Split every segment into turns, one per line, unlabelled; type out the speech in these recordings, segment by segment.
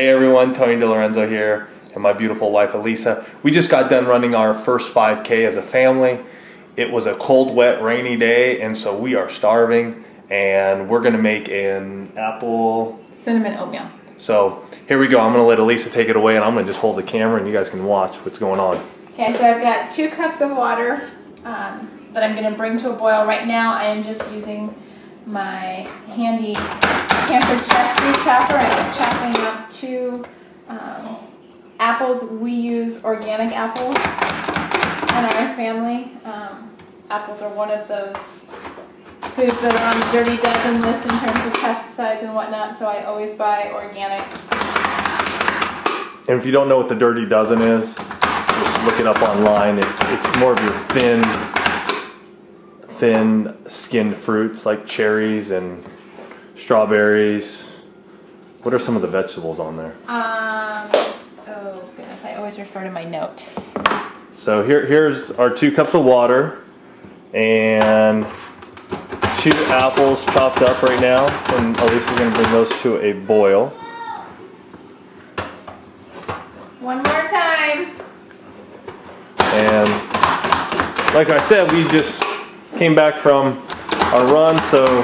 Hey everyone, Tony DeLorenzo here, and my beautiful wife Alisa. We just got done running our first 5K as a family. It was a cold, wet, rainy day, and so we are starving, and we're gonna make an apple
cinnamon oatmeal.
So here we go. I'm gonna let Alisa take it away, and I'm gonna just hold the camera, and you guys can watch what's going on.
Okay, so I've got 2 cups of water that I'm gonna bring to a boil. Right now, I am just using my handy Camper Chef fruit chopper. I'm chopping up 2 apples. We use organic apples in our family. Apples are one of those foods that are on the Dirty Dozen list in terms of pesticides and whatnot, so I always buy organic.
And if you don't know what the Dirty Dozen is, just look it up online. It's more of your thin skinned fruits like cherries and strawberries. What are some of the vegetables on there?
Oh goodness, I always refer to my notes.
So here's our 2 cups of water and 2 apples chopped up right now, and Alisa's gonna bring those to a boil.
One more time.
And like I said, we just came back from our run, so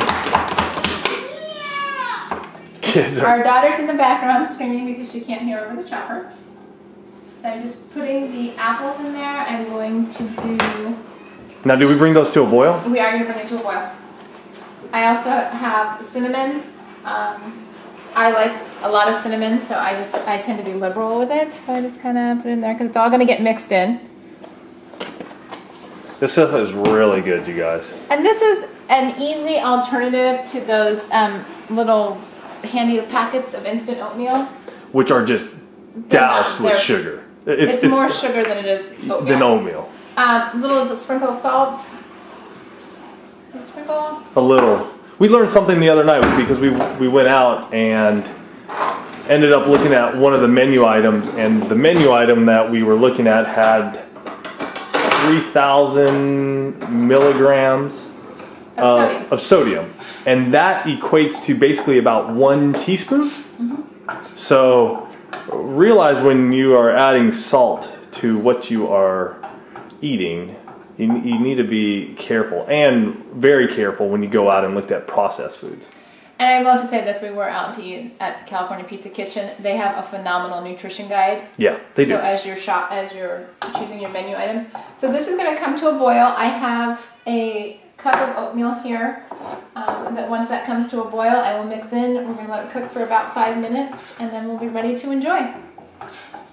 kids are...
Our daughter's in the background screaming because she can't hear over the chopper. So I'm just putting the apples in there. I'm going to do...
Now, do we bring those to a boil?
We are going to bring it to a boil. I also have cinnamon. I like a lot of cinnamon, so I tend to be liberal with it. So I just kind of put it in there because it's all going to get mixed in.
This stuff is really good, you guys.
And this is an easy alternative to those little handy packets of instant oatmeal,
which are just doused with sugar.
It's more sugar than it is oatmeal. Little sprinkle of salt. A sprinkle.
A little. We learned something the other night because we went out and ended up looking at one of the menu items, and the menu item that we were looking at had 3,000 milligrams of sodium, and that equates to basically about 1 teaspoon. Mm-hmm. So realize when you are adding salt to what you are eating, you need to be careful, and very careful when you go out and look at processed foods.
And I love to say this, we were out to eat at California Pizza Kitchen. They have a phenomenal nutrition guide.
Yeah, they do.
So as you're choosing your menu items. So this is going to come to a boil. I have a cup of oatmeal here. That once that comes to a boil, I will mix in. We're going to let it cook for about 5 minutes, and then we'll be ready to enjoy.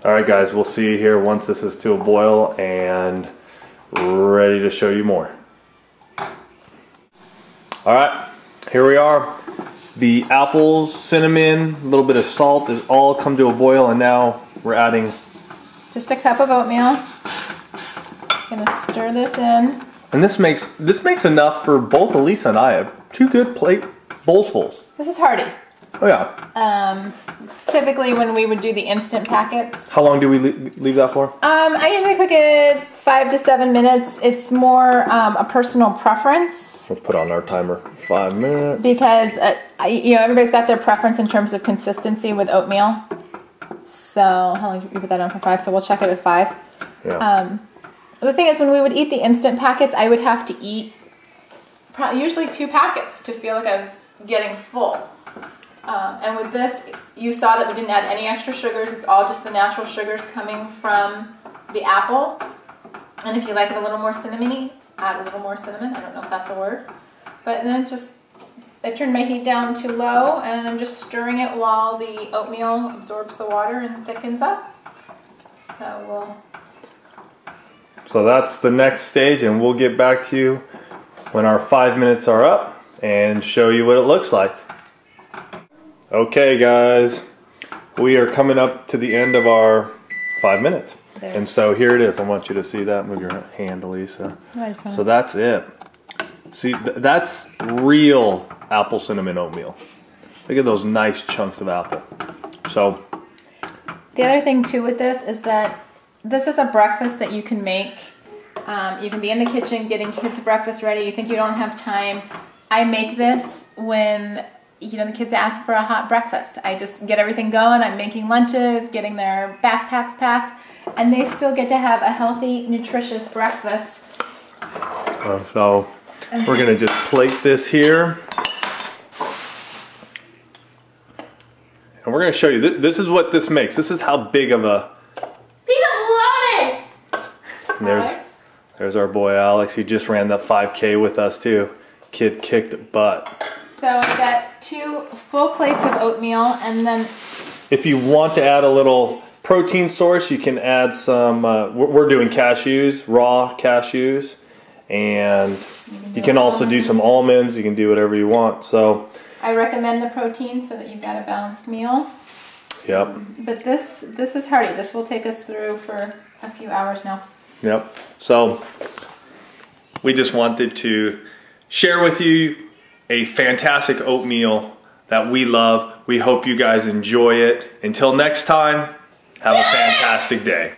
All right, guys, we'll see you here once this is to a boil and ready to show you more. All right, here we are. The apples, cinnamon, a little bit of salt is all come to a boil, and now we're adding
just a cup of oatmeal. Gonna stir this in.
And this makes enough for both Alisa and I. Have 2 good bowls full.
This is hearty.
Oh yeah.
Typically when we would do the instant packets.
How long do we leave that for?
I usually cook it 5 to 7 minutes. It's more a personal preference.
Let's put on our timer 5 minutes.
Because everybody's got their preference in terms of consistency with oatmeal. So how long did you put that on for 5? So we'll check it at 5.
Yeah.
The thing is, when we would eat the instant packets, I would have to eat usually 2 packets to feel like I was getting full. And with this, you saw that we didn't add any extra sugars. It's all just the natural sugars coming from the apple. And if you like it a little more cinnamony, add a little more cinnamon. I don't know if that's a word. But then I turned my heat down to low, and I'm just stirring it while the oatmeal absorbs the water and thickens up.
So that's the next stage, and we'll get back to you when our 5 minutes are up and show you what it looks like. Okay guys, we are coming up to the end of our 5 minutes. There. And so here it is. I want you to see that. Move your hand, Alisa. So that's it. See, that's real apple cinnamon oatmeal. Look at those nice chunks of apple. So
the other thing too with this is that this is a breakfast that you can make. You can be in the kitchen getting kids breakfast ready. You think you don't have time. I make this when you know, the kids ask for a hot breakfast. I just get everything going. I'm making lunches, getting their backpacks packed, and they still get to have a healthy, nutritious breakfast.
So we're gonna just plate this here. And we're gonna show you, this is what this makes. This is how big of a... There's our boy Alex. He just ran that 5K with us too. Kid kicked butt.
So I've got 2 full plates of oatmeal, and then...
If you want to add a little protein source, you can add some, we're doing cashews, raw cashews. And you can also do some almonds. You can do whatever you want. So
I recommend the protein so that you've got a balanced meal.
Yep.
But this is hearty. This will take us through for a few hours now.
Yep. So we just wanted to share with you a fantastic oatmeal that we love. We hope you guys enjoy it. Until next time, have a fantastic day.